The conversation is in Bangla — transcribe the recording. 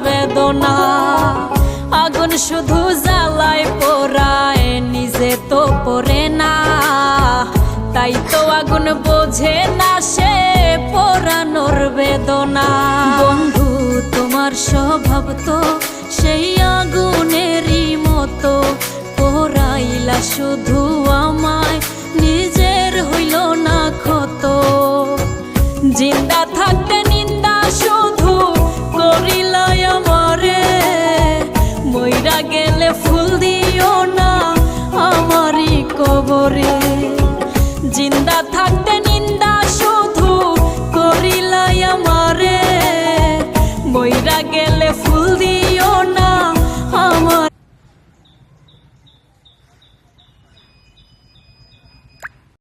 বেদনা। আগুন শুধু জ্বালায় পোড়ায়, নিজে তো পড়ে না, তাই তো আগুন বোঝে না সে পোড়ানোর বেদনা। বন্ধু তোমার স্বভাব তো সেই আগুনেরই মতো, পোড়াইলা শুধু আমায়, নিজের হইল না ক্ষত। জিন্দা থাকতে নিন্দা শুধু করিলাই আমারে, মইরা গেলে ফুল দিও না আমারই কবরে। জিন্দা থাকতে নিন্দা শুধু করিলাই আমারে, মইরা গেলে ফুল দিও